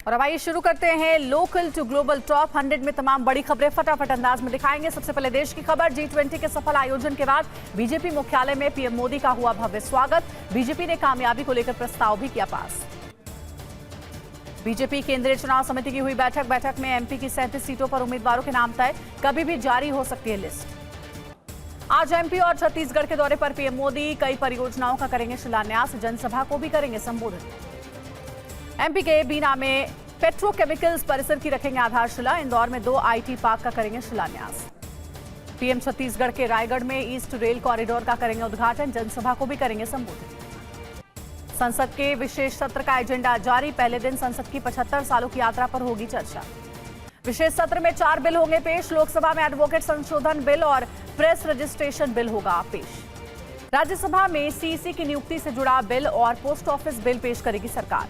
और अब आइए शुरू करते हैं लोकल टू ग्लोबल टॉप 100 में तमाम बड़ी खबरें फटाफट अंदाज में दिखाएंगे। सबसे पहले देश की खबर, G20 के सफल आयोजन के बाद बीजेपी मुख्यालय में पीएम मोदी का हुआ भव्य स्वागत। बीजेपी ने कामयाबी को लेकर प्रस्ताव भी किया पास। बीजेपी केंद्रीय चुनाव समिति की हुई बैठक में एमपी की 37 सीटों पर उम्मीदवारों के नाम तय, कभी भी जारी हो सकती है लिस्ट। आज एमपी और छत्तीसगढ़ के दौरे पर पीएम मोदी कई परियोजनाओं का करेंगे शिलान्यास, जनसभा को भी करेंगे संबोधित। एमपी के बीना में पेट्रोकेमिकल्स परिसर की रखेंगे आधारशिला, इंदौर में 2 आईटी पार्क का करेंगे शिलान्यास। पीएम छत्तीसगढ़ के रायगढ़ में ईस्ट रेल कॉरिडोर का करेंगे उद्घाटन, जनसभा को भी करेंगे संबोधित। संसद के विशेष सत्र का एजेंडा जारी, पहले दिन संसद की 75 सालों की यात्रा पर होगी चर्चा। विशेष सत्र में 4 बिल होंगे पेश, लोकसभा में एडवोकेट संशोधन बिल और प्रेस रजिस्ट्रेशन बिल होगा पेश। राज्यसभा में सीईसी की नियुक्ति से जुड़ा बिल और पोस्ट ऑफिस बिल पेश करेगी सरकार।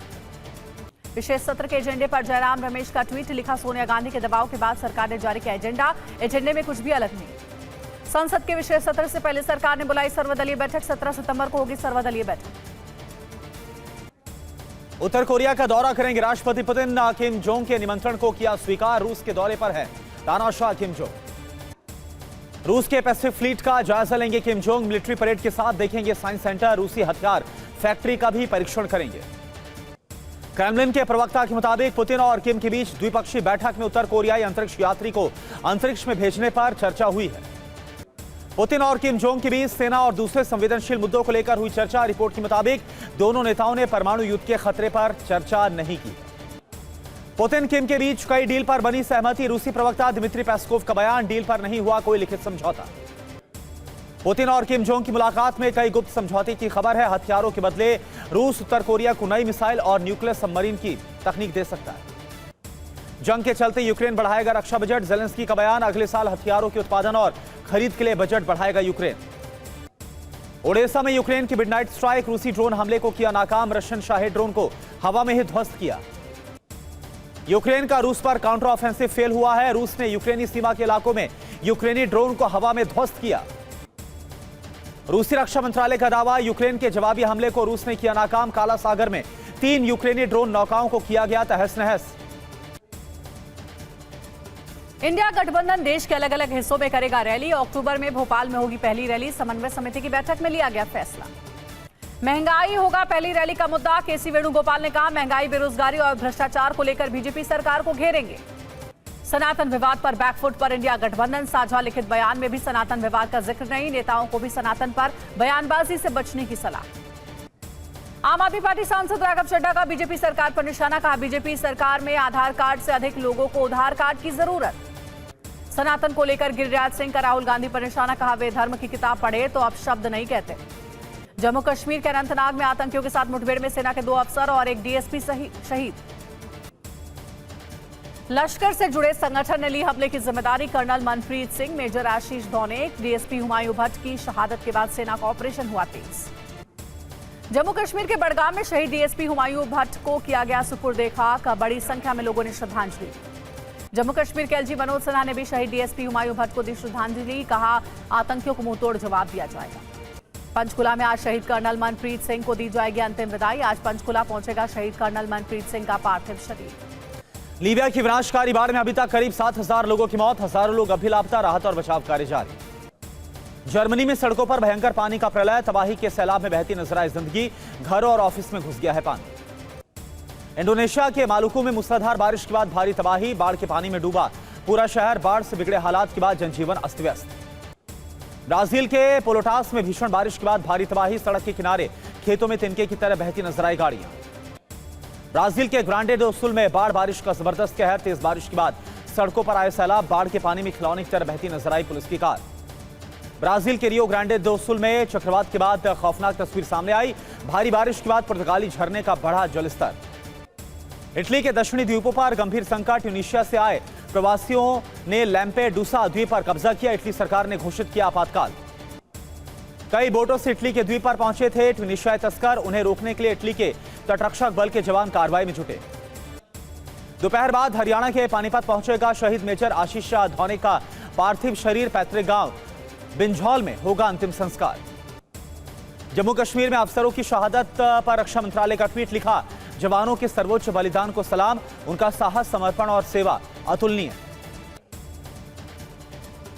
विशेष सत्र के एजेंडे पर जयराम रमेश का ट्वीट, लिखा सोनिया गांधी के दबाव के बाद सरकार ने जारी किया एजेंडा, एजेंडे में कुछ भी अलग नहीं। संसद के विशेष सत्र से पहले सरकार ने बुलाई सर्वदलीय बैठक, 17 सितंबर को होगी सर्वदलीय बैठक। उत्तर कोरिया का दौरा करेंगे राष्ट्रपति पुतिन, किम जोंग के निमंत्रण को किया स्वीकार, रूस के दौरे पर है तानाशाह किम जोंग। रूस के पैसिफिक फ्लीट का जायजा लेंगे किम जोंग, मिलिट्री परेड के साथ देखेंगे साइंस सेंटर, रूसी हथियार फैक्ट्री का भी परीक्षण करेंगे। क्रेमलिन के प्रवक्ता के मुताबिक पुतिन और किम के बीच द्विपक्षीय बैठक में उत्तर कोरियाई अंतरिक्ष यात्री को अंतरिक्ष में भेजने पर चर्चा हुई है। पुतिन और किम जोंग के बीच सेना और दूसरे संवेदनशील मुद्दों को लेकर हुई चर्चा। रिपोर्ट के मुताबिक दोनों नेताओं ने परमाणु युद्ध के खतरे पर चर्चा नहीं की। पुतिन किम के बीच कई डील पर बनी सहमति, रूसी प्रवक्ता दिमित्री पेस्कोव का बयान, डील पर नहीं हुआ कोई लिखित समझौता। पुतिन और किम जोंग की मुलाकात में कई गुप्त समझौते की खबर है। हथियारों के बदले रूस उत्तर कोरिया को नई मिसाइल और न्यूक्लियर सबमरीन की तकनीक दे सकता है। जंग के चलते यूक्रेन बढ़ाएगा रक्षा बजट, जेलेंस्की का बयान, अगले साल हथियारों के उत्पादन और खरीद के लिए बजट बढ़ाएगा यूक्रेन। ओडेसा में यूक्रेन की मिडनाइट स्ट्राइक, रूसी ड्रोन हमले को किया नाकाम, रशियन शाहेद ड्रोन को हवा में ही ध्वस्त किया। यूक्रेन का रूस पर काउंटर ऑफेंसिव फेल हुआ है, रूस ने यूक्रेनी सीमा के इलाकों में यूक्रेनी ड्रोन को हवा में ध्वस्त किया। रूसी रक्षा मंत्रालय का दावा, यूक्रेन के जवाबी हमले को रूस ने किया नाकाम, काला सागर में 3 यूक्रेनी ड्रोन नौकाओं को किया गया तहस नहस। इंडिया गठबंधन देश के अलग अलग हिस्सों में करेगा रैली, अक्टूबर में भोपाल में होगी पहली रैली, समन्वय समिति की बैठक में लिया गया फैसला। महंगाई होगा पहली रैली का मुद्दा, केसी वेणुगोपाल ने कहा महंगाई, बेरोजगारी और भ्रष्टाचार को लेकर बीजेपी सरकार को घेरेंगे। सनातन विवाद पर बैकफुट पर इंडिया गठबंधन, साझा लिखित बयान में भी सनातन विवाद का जिक्र नहीं, नेताओं को भी सनातन पर बयानबाजी से बचने की सलाह। आम आदमी पार्टी सांसद राघव चड्ढा का बीजेपी सरकार पर निशाना, कहा बीजेपी सरकार में आधार कार्ड से अधिक लोगों को उधार कार्ड की जरूरत। सनातन को लेकर गिरिराज सिंह का राहुल गांधी पर निशाना, कहा वे धर्म की किताब पढ़े तो अब शब्द नहीं कहते। जम्मू कश्मीर के अनंतनाग में आतंकियों के साथ मुठभेड़ में सेना के 2 अफसर और एक डीएसपी शहीद। लश्कर से जुड़े संगठन ने ली हमले की जिम्मेदारी, कर्नल मनप्रीत सिंह, मेजर आशीष धौनेक, डीएसपी हुमायूं भट्ट की शहादत के बाद सेना का ऑपरेशन हुआ तेज। जम्मू कश्मीर के बड़गाम में शहीद डीएसपी हुमायूं भट्ट को किया गया सुपुर्द खाक, बड़ी संख्या में लोगों ने श्रद्धांजलि। जम्मू कश्मीर के एलजी मनोज सिन्हा ने भी शहीद डीएसपी हुमायूं भट्ट को दी श्रद्धांजलि, कहा आतंकियों को मुंहतोड़ जवाब दिया जाएगा। पंचकुला में आज शहीद कर्नल मनप्रीत सिंह को दी जाएगी अंतिम विदाई, आज पंचकुला पहुंचेगा शहीद कर्नल मनप्रीत सिंह का पार्थिव शरीर। लीबिया की विनाशकारी बाढ़ में अभी तक करीब 7,000 लोगों की मौत, हजारों लोग अभी लापता, राहत और बचाव कार्य जारी। जर्मनी में सड़कों पर भयंकर पानी का प्रलय, तबाही के सैलाब में बहती नजर आई जिंदगी, घरों और ऑफिस में घुस गया है पानी। इंडोनेशिया के मालुकू में मूसलाधार बारिश के बाद भारी तबाही, बाढ़ के पानी में डूबा पूरा शहर, बाढ़ से बिगड़े हालात के बाद जनजीवन अस्त व्यस्त। ब्राजील के पोलोटास में भीषण बारिश के बाद भारी तबाही, सड़क के किनारे खेतों में तिनके की तरह बहती नजर आई गाड़ियां। ब्राजील के ग्रांडे डो सुल में बाढ़ बारिश का जबरदस्त कहर, तेज बारिश के बाद सड़कों पर आए सैलाब, बाढ़ के पानी में खिलौने की तरह बहती नजर आई पुलिस की कार। ब्राजील के रियो ग्रांडे डो सुल में चक्रवात के बाद खौफनाक तस्वीर सामने आई, भारी बारिश के बाद पुर्तगाली झरने का बढ़ा जलस्तर। इटली के दक्षिणी द्वीपों पर गंभीर संकट, ट्यूनीशिया से आए प्रवासियों ने लैम्पेडूसा द्वीप पर कब्जा किया, इटली सरकार ने घोषित किया आपातकाल। कई बोटों से इटली के द्वीप पर पहुंचे थे ट्यूनीशियाई तस्कर, उन्हें रोकने के लिए इटली के तटरक्षक बल के जवान कार्रवाई में जुटे। दोपहर बाद हरियाणा के पानीपत पहुंचेगा शहीद मेजर आशीष धौनेक का पार्थिव शरीर, पैतृक गांव बिंझौल में होगा अंतिम संस्कार। जम्मू कश्मीर में अफसरों की शहादत पर रक्षा मंत्रालय का ट्वीट, लिखा जवानों के सर्वोच्च बलिदान को सलाम, उनका साहस, समर्पण और सेवा अतुलनीय।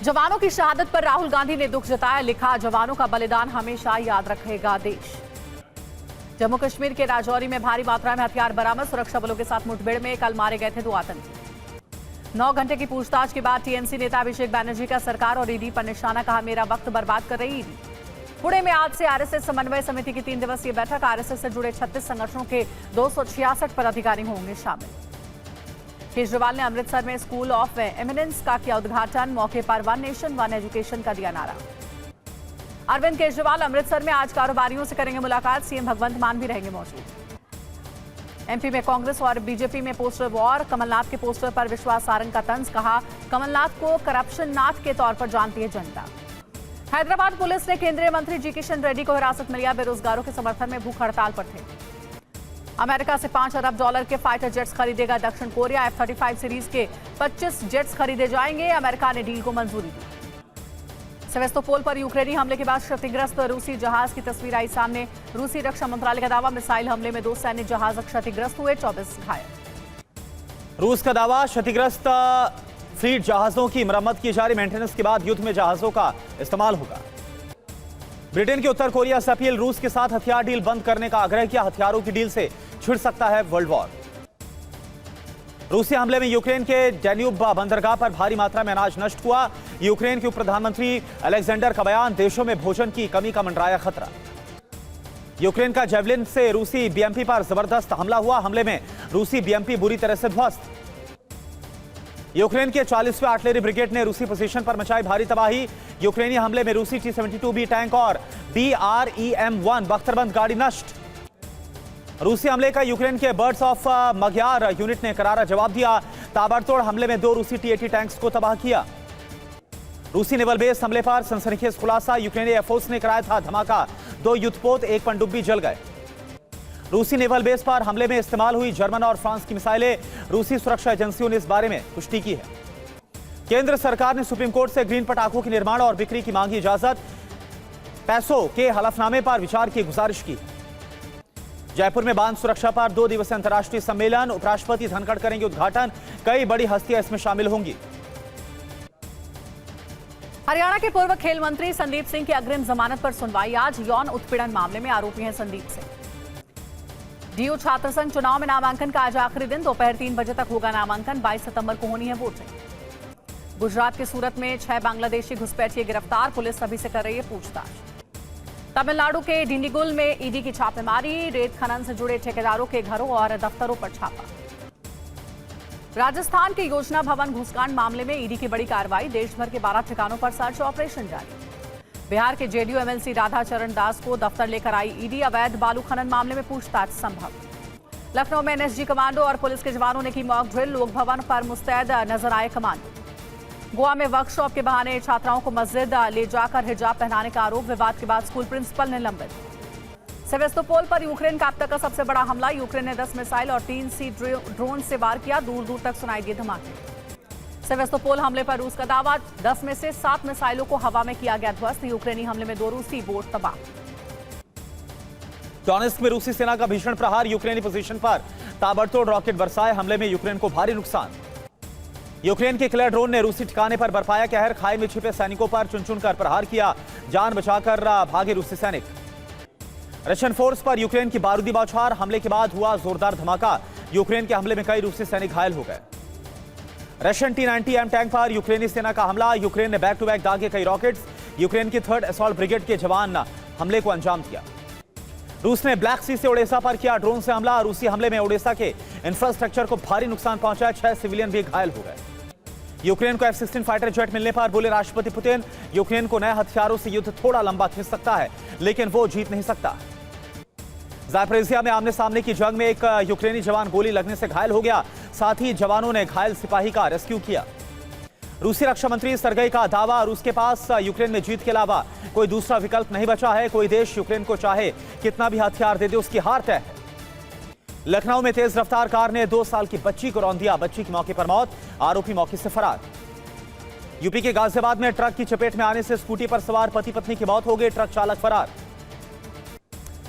जवानों की शहादत पर राहुल गांधी ने दुख जताया, लिखा जवानों का बलिदान हमेशा याद रखेगा देश। जम्मू कश्मीर के राजौरी में भारी मात्रा में हथियार बरामद, सुरक्षा बलों के साथ मुठभेड़ में कल मारे गए थे 2 आतंकी। 9 घंटे की पूछताछ के बाद टीएमसी नेता अभिषेक बैनर्जी का सरकार और ईडी पर निशाना, कहा मेरा वक्त बर्बाद कर रही ईडी। पुणे में आज से आरएसएस समन्वय समिति की 3 दिवसीय बैठक, आरएसएस से जुड़े 36 संगठनों के 266 पदाधिकारी होंगे शामिल। केजरीवाल ने अमृतसर में स्कूल ऑफ एमिनेंस का किया उद्घाटन, मौके पर वन नेशन वन एजुकेशन का दिया नारा। अरविंद केजरीवाल अमृतसर में आज कारोबारियों से करेंगे मुलाकात, सीएम भगवंत मान भी रहेंगे मौजूद। एमपी में कांग्रेस और बीजेपी में पोस्टर वॉर, कमलनाथ के पोस्टर पर विश्वास सारंग का तंज, कहा कमलनाथ को करप्शन नाथ के तौर पर जानती है जनता। हैदराबाद पुलिस ने केंद्रीय मंत्री जी किशन रेड्डी को हिरासत में लिया, बेरोजगारों के समर्थन में भूख हड़ताल पर थे। अमेरिका से $5 अरब के फाइटर जेट्स खरीदेगा दक्षिण कोरिया, F-35 सीरीज के 25 जेट्स खरीदे जाएंगे, अमेरिका ने डील को मंजूरी दी। सेवेस्तोपोल पर यूक्रेनी हमले के बाद क्षतिग्रस्त रूसी जहाज की तस्वीर आई सामने, रूसी रक्षा मंत्रालय का दावा, मिसाइल हमले में 2 सैन्य जहाज क्षतिग्रस्त हुए, 24 घायल। रूस का दावा, क्षतिग्रस्त फ्लीट जहाजों की मरम्मत की जा रही, मेंटेनेंस के बाद युद्ध में जहाजों का इस्तेमाल होगा। ब्रिटेन की उत्तर कोरिया से अपील, रूस के साथ हथियार डील बंद करने का आग्रह किया, हथियारों की डील से छिड़ सकता है वर्ल्ड वॉर। रूसी हमले में यूक्रेन के डैन्यूब बंदरगाह पर भारी मात्रा में अनाज नष्ट हुआ, यूक्रेन के उप प्रधानमंत्री अलेक्जेंडर का बयान, देशों में भोजन की कमी का मंडराया खतरा। यूक्रेन का जेवलिन से रूसी बीएमपी पर जबरदस्त हमला हुआ, हमले में रूसी बीएमपी बुरी तरह से ध्वस्त। यूक्रेन के 40वें आर्टिलरी ब्रिगेड ने रूसी पोजीशन पर मचाई भारी तबाही, यूक्रेनी हमले में रूसी T-72B टैंक और BREM-1 बख्तरबंद गाड़ी नष्ट। रूसी हमले का यूक्रेन के बर्ड्स ऑफ मग्यार यूनिट ने करारा जवाब दिया, ताबड़तोड़ हमले में 2 रूसी T-80 टैंक्स को तबाह किया। रूसी नेवल बेस हमले पर सनसनीखेज खुलासा, यूक्रेनी एयरफोर्स ने कराया था धमाका, 2 युद्धपोत, 1 पनडुब्बी जल गए। रूसी नेवल बेस पर हमले में इस्तेमाल हुई जर्मन और फ्रांस की मिसाइलें, रूसी सुरक्षा एजेंसियों ने इस बारे में पुष्टि की है। केंद्र सरकार ने सुप्रीम कोर्ट से ग्रीन पटाखों की निर्माण और बिक्री की मांगी इजाजत, पैसों के हलफनामे पर विचार की गुजारिश की। जयपुर में बांध सुरक्षा पर 2 दिवसीय अंतर्राष्ट्रीय सम्मेलन, उपराष्ट्रपति धनखड़ करेंगे उद्घाटन, कई बड़ी हस्तियां इसमें शामिल होंगी। हरियाणा के पूर्व खेल मंत्री संदीप सिंह की अग्रिम जमानत पर सुनवाई आज, यौन उत्पीड़न मामले में आरोपी हैं संदीप सिंह। डीयू छात्र संघ चुनाव में नामांकन का आज आखिरी दिन, दोपहर 3 बजे तक होगा नामांकन, 22 सितंबर को होनी है वोटिंग। गुजरात के सूरत में 6 बांग्लादेशी घुसपैठिए गिरफ्तार, पुलिस सभी से कर रही है पूछताछ। तमिलनाडु के डिंडीगुल में ईडी की छापेमारी, रेत खनन से जुड़े ठेकेदारों के घरों और दफ्तरों पर छापा। राजस्थान के योजना भवन घूसकांड मामले में ईडी की बड़ी कार्रवाई, देश भर के 12 ठिकानों पर सर्च ऑपरेशन जारी। बिहार के जेडीयू एमएलसी राधाचरण दास को दफ्तर लेकर आई ईडी, अवैध बालू खनन मामले में पूछताछ संभव। लखनऊ में एनएसजी कमांडो और पुलिस के जवानों ने की मॉक ड्रिल, लोक भवन पर मुस्तैद नजर आए कमांडो। गोवा में वर्कशॉप के बहाने छात्राओं को मस्जिद ले जाकर हिजाब पहनाने का आरोप, विवाद के बाद स्कूल प्रिंसिपल निलंबित। सेवेस्तोपोल पर यूक्रेन का अब तक का सबसे बड़ा हमला, यूक्रेन ने 10 मिसाइल और 3 सी ड्रोन से वार किया, दूर दूर तक सुनाई दिए धमाके। सेवेस्तोपोल हमले पर रूस का दावा, 10 में से 7 मिसाइलों को हवा में किया गया ध्वस्त, यूक्रेनी हमले में 2 रूसी बोट तबाह। डोनेस्क में रूसी सेना का भीषण प्रहार, यूक्रेनी पोजीशन पर ताबड़तोड़ रॉकेट बरसाए, हमले में यूक्रेन को भारी नुकसान। यूक्रेन के किलर ड्रोन ने रूसी ठिकाने पर बरपाया कहर, खाई में छिपे सैनिकों पर चुन कर प्रहार किया, जान बचाकर भागे रूसी सैनिक। रशियन फोर्स पर यूक्रेन की बारूदी बौछार, हमले के बाद हुआ जोरदार धमाका, यूक्रेन के हमले में कई रूसी सैनिक घायल हो गए। रशियन T-90M टैंक पर यूक्रेनी सेना का हमला, यूक्रेन ने बैक टू बैक दागे कई रॉकेट्स, यूक्रेन की 3rd असॉल्ट ब्रिगेड के जवान हमले को अंजाम दिया। रूस ने ब्लैक सी से ओडेसा पर किया ड्रोन से हमला, रूसी हमले में ओडेसा के इंफ्रास्ट्रक्चर को भारी नुकसान पहुंचा, 6 सिविलियन भी घायल हो गए। यूक्रेन को F-16 फाइटर जेट मिलने पर बोले राष्ट्रपति पुतिन, यूक्रेन को नए हथियारों से युद्ध थोड़ा लंबा खींच सकता है, लेकिन वो जीत नहीं सकता। ज़ापोरिज़िया में आमने सामने की जंग में एक यूक्रेनी जवान गोली लगने से घायल हो गया, साथ ही जवानों ने घायल सिपाही का रेस्क्यू किया। रूसी रक्षा मंत्री सरगई का दावा, रूस के पास यूक्रेन में जीत के अलावा कोई दूसरा विकल्प नहीं बचा है, कोई देश यूक्रेन को चाहे कितना भी हथियार दे दे उसकी हार तय है। लखनऊ में तेज रफ्तार कार ने 2 साल की बच्ची को रौंद दिया, बच्ची की मौके पर मौत, आरोपी मौके से फरार। यूपी के गाजियाबाद में ट्रक की चपेट में आने से स्कूटी पर सवार पति पत्नी की मौत हो गई, ट्रक चालक फरार।